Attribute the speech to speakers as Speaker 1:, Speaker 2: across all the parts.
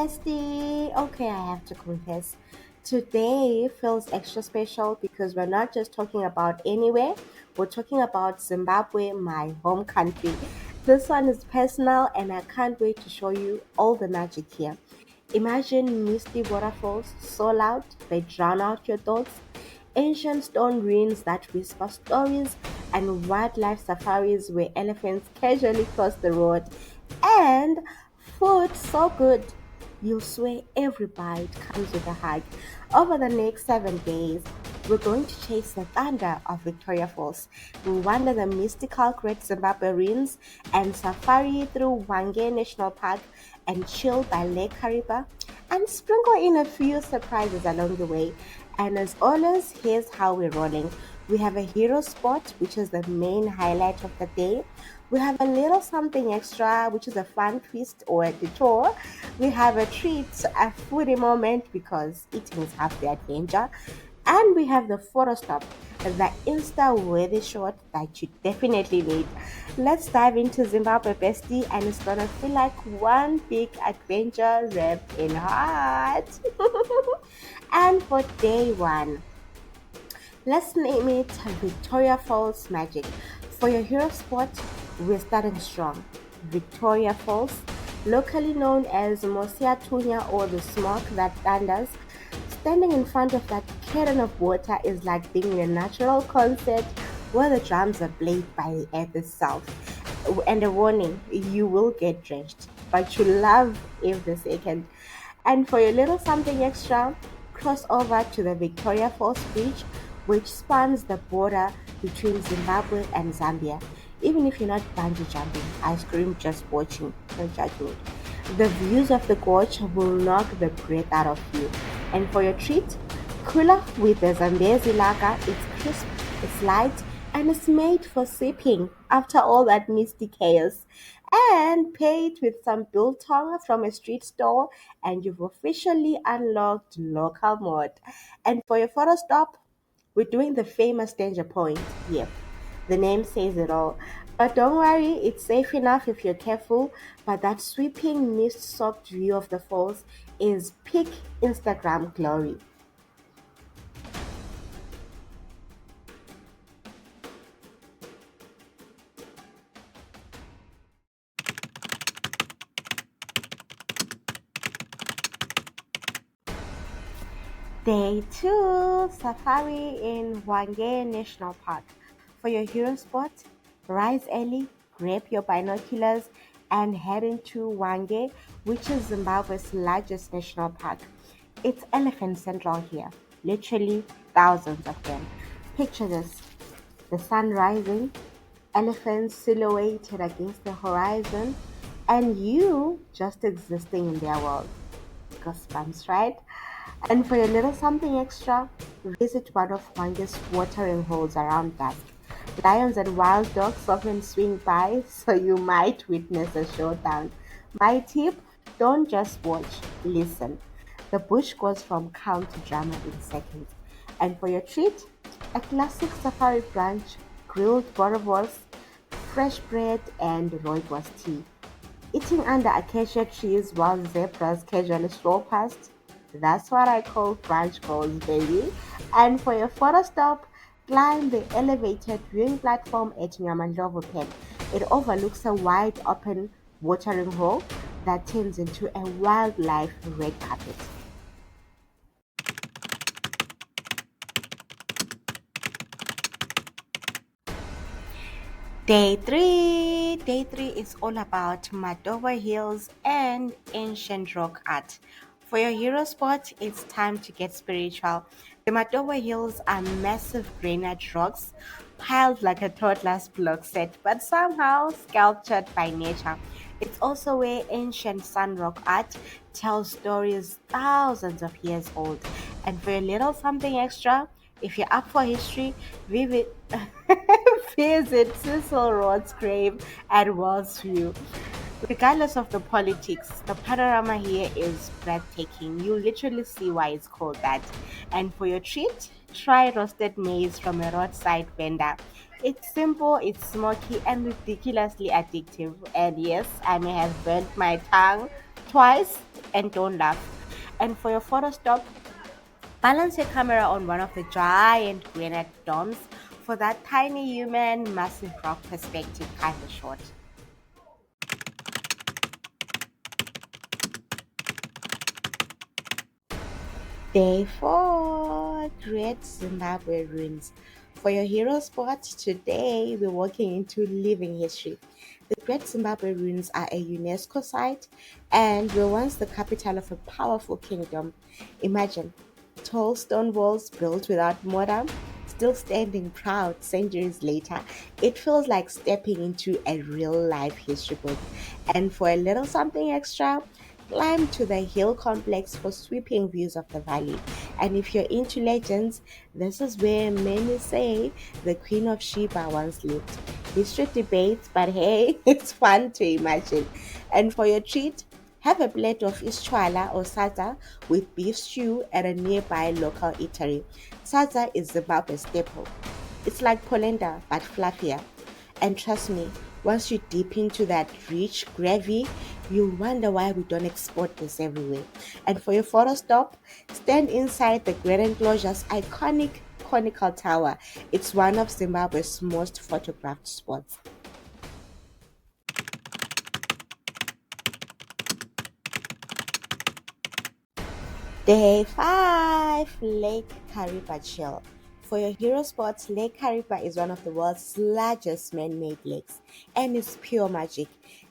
Speaker 1: bestie. Okay, I have to confess. Today feels extra special because we're not just talking about anywhere, we're talking about Zimbabwe, my home country. This one is personal, and I can't wait to show you all the magic here. Imagine misty waterfalls so loud they drown out your thoughts, ancient stone ruins that whisper stories, and wildlife safaris where elephants casually cross the road. And food so good, you'll swear every bite comes with a hug. Over the next 7 days, we're going to chase the thunder of Victoria Falls, we'll wander the mystical Great Zimbabwe ruins, and safari through Hwange National Park, and chill by Lake Kariba, and sprinkle in a few surprises along the way. And as always, here's how we're rolling. We have a hero spot, which is the main highlight of the day. We have a little something extra, which is a fun twist or a detour. We have a treat, a foodie moment, because eating is half the adventure. And we have the photo stop, the Insta worthy shot that you definitely need. Let's dive into Zimbabwe bestie, and it's gonna feel like one big adventure wrapped in heart. And for day one, let's name it Victoria Falls Magic. For your hero spot, we're starting strong. Victoria Falls, locally known as Mosia Tunya or the smoke that thunders. Standing in front of that curtain of water is like being in a natural concert where the drums are played by the earth itself. And a warning, you will get drenched, but you love every second. And for your little something extra, cross over to the Victoria Falls Bridge, which spans the border between Zimbabwe and Zambia. Even if you're not bungee jumping, I scream just watching, no judgment. The views of the gorge will knock the breath out of you. And for your treat, cooler with the Zambezi lager. It's crisp, it's light, and it's made for sipping after all that misty chaos. And pay it with some biltong from a street stall, and you've officially unlocked local mode. And for your photo stop, we're doing the famous danger point. Yep, the name says it all. But don't worry, it's safe enough if you're careful. But that sweeping mist soaked view of the falls is peak Instagram glory. Day 2 Safari in Hwange National Park. For your hero spot, rise early, grab your binoculars, and head into Hwange, which is Zimbabwe's largest national park. It's elephant central here, literally thousands of them. Picture this, the sun rising, elephants silhouetted against the horizon, and you just existing in their world. Goosebumps, right? And for a little something extra, visit one of Hwange's watering holes around dusk. Lions and wild dogs often swing by, so you might witness a showdown. My tip, don't just watch, listen. The bush goes from calm to drama in seconds. And for your treat, a classic safari brunch, grilled boerewors, fresh bread, and rooibos tea. Eating under acacia trees while zebras casually stroll past. That's what I call brunch goals, baby. And for your photo stop, climb the elevated viewing platform at Nyamandlovu Pen. It overlooks a wide open watering hole that turns into a wildlife red carpet. Day 3. Day 3 is all about Matobo Hills and ancient rock art. For your hero spot, it's time to get spiritual. The Matobo Hills are massive granite rocks piled like a toddler's block set, but somehow sculptured by nature. It's also where ancient sunrock art tells stories thousands of years old. And for a little something extra, if you're up for history, vivid visit Cecil Rhodes' grave at Wells View. Regardless of the politics, the panorama here is breathtaking. You literally see why it's called that. And for your treat, try roasted maize from a roadside vendor. It's simple, it's smoky, and ridiculously addictive. And yes, I may have burnt my tongue twice and don't laugh. And for your photo stop, balance your camera on one of the giant granite domes for that tiny human massive rock perspective kind of shot. Day 4, Great Zimbabwe Ruins. For your hero spot, today we're walking into living history. The Great Zimbabwe Ruins are a UNESCO site and were once the capital of a powerful kingdom. Imagine tall stone walls built without mortar, still standing proud centuries later. It feels like stepping into a real life history book. And for a little something extra, climb to the hill complex for sweeping views of the valley. And if you're into legends, this is where many say the Queen of Sheba once lived. History debates, but hey, it's fun to imagine. And for your treat, have a plate of ischwala or salsa with beef stew at a nearby local eatery. Salsa is Zimbabwe's staple. It's like polenta but fluffier. And trust me, once you dip into that rich gravy, you wonder why we don't export this everywhere. And for your photo stop, stand inside the Great Enclosure's iconic conical tower. It's one of Zimbabwe's most photographed spots. Day 5, Lake Kariba Chill. For your hero spots, Lake Kariba is one of the world's largest man-made lakes and it's pure magic.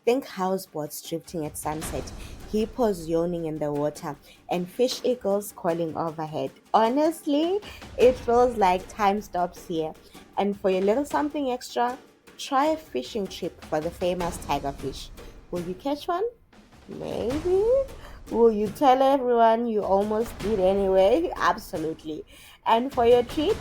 Speaker 1: Think houseboats drifting at sunset, hippos yawning in the water, and fish eagles calling overhead. Honestly, it feels like time stops here. And for your little something extra, try a fishing trip for the famous tiger fish. Will you catch one? Maybe. Will you tell everyone you almost did anyway? Absolutely. And for your treat,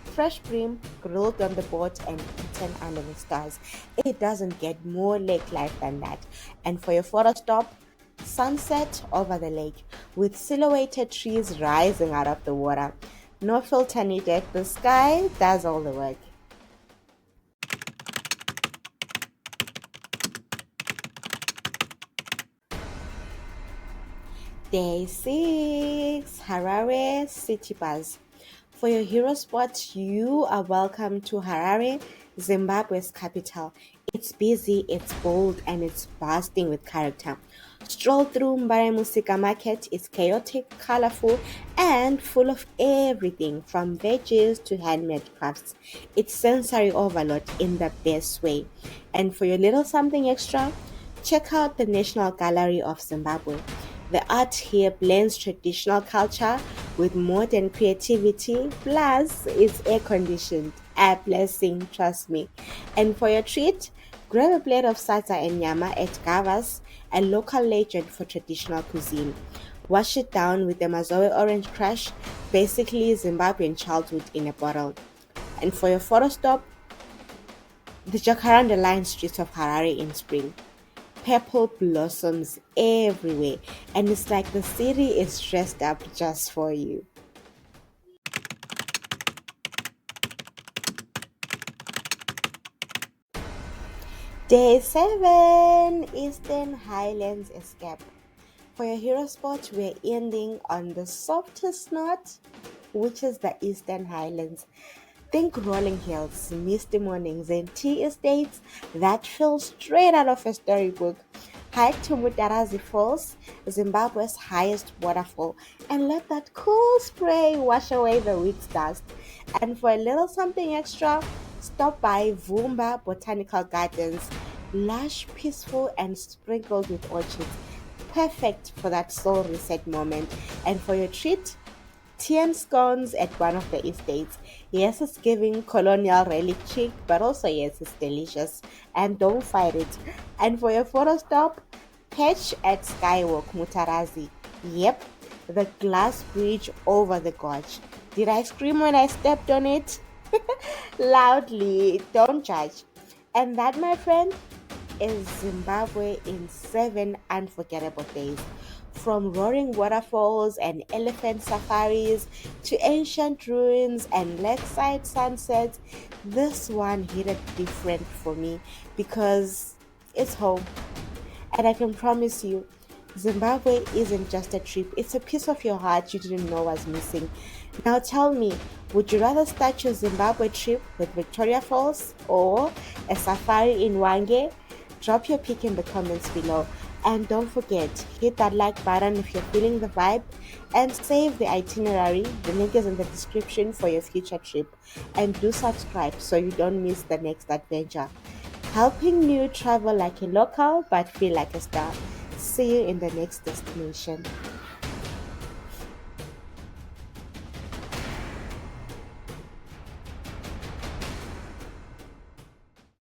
Speaker 1: fresh bream grilled on the boat and eaten under the stars. It doesn't get more lake life than that. And for your photo stop, sunset over the lake with silhouetted trees rising out of the water. No filter needed. The sky does all the work. Day 6, Harare City Bus. For your hero spot, you are welcome to Harare, Zimbabwe's capital. It's busy, it's bold, and it's bursting with character. Stroll through Mbare Musika Market, it's chaotic, colorful, and full of everything from veggies to handmade crafts. It's sensory overload in the best way. And for your little something extra, check out the National Gallery of Zimbabwe. The art here blends traditional culture with modern creativity, plus it's air conditioned. A blessing, trust me. And for your treat, grab a plate of salsa and nyama at Gava's, a local legend for traditional cuisine. Wash it down with the Mazoe orange crush, basically Zimbabwean childhood in a bottle. And for your photo stop, the jacaranda lined streets of Harare in spring. Purple blossoms everywhere, and it's like the city is dressed up just for you. Day 7, Eastern Highlands Escape. For your hero spot, we're ending on the softest note, which is the Eastern Highlands. Think rolling hills, misty mornings, and tea estates that feel straight out of a storybook. Hike to Mutarazi Falls, Zimbabwe's highest waterfall, and let that cool spray wash away the week's dust. And for a little something extra, stop by Vumba Botanical Gardens, lush, peaceful, and sprinkled with orchids. Perfect for that soul reset moment. And for your treat, tea and scones at one of the estates. Yes, it's giving colonial relic chic, but also yes, it's delicious. And don't fight it. And for your photo stop, catch at Skywalk Mutarazi. Yep, the glass bridge over the gorge. Did I scream when I stepped on it? Loudly, don't judge. And that, my friend, is Zimbabwe in 7 unforgettable days. From roaring waterfalls and elephant safaris to ancient ruins and lakeside sunsets, this one hit it different for me because it's home. And I can promise you, Zimbabwe isn't just a trip, it's a piece of your heart you didn't know was missing. Now tell me, would you rather start your Zimbabwe trip with Victoria Falls or a safari in Hwange? Drop your pick in the comments below. And don't forget, hit that like button if you're feeling the vibe and save the itinerary. The link is in the description for your future trip. And do subscribe so you don't miss the next adventure. Helping you travel like a local but feel like a star. See you in the next destination.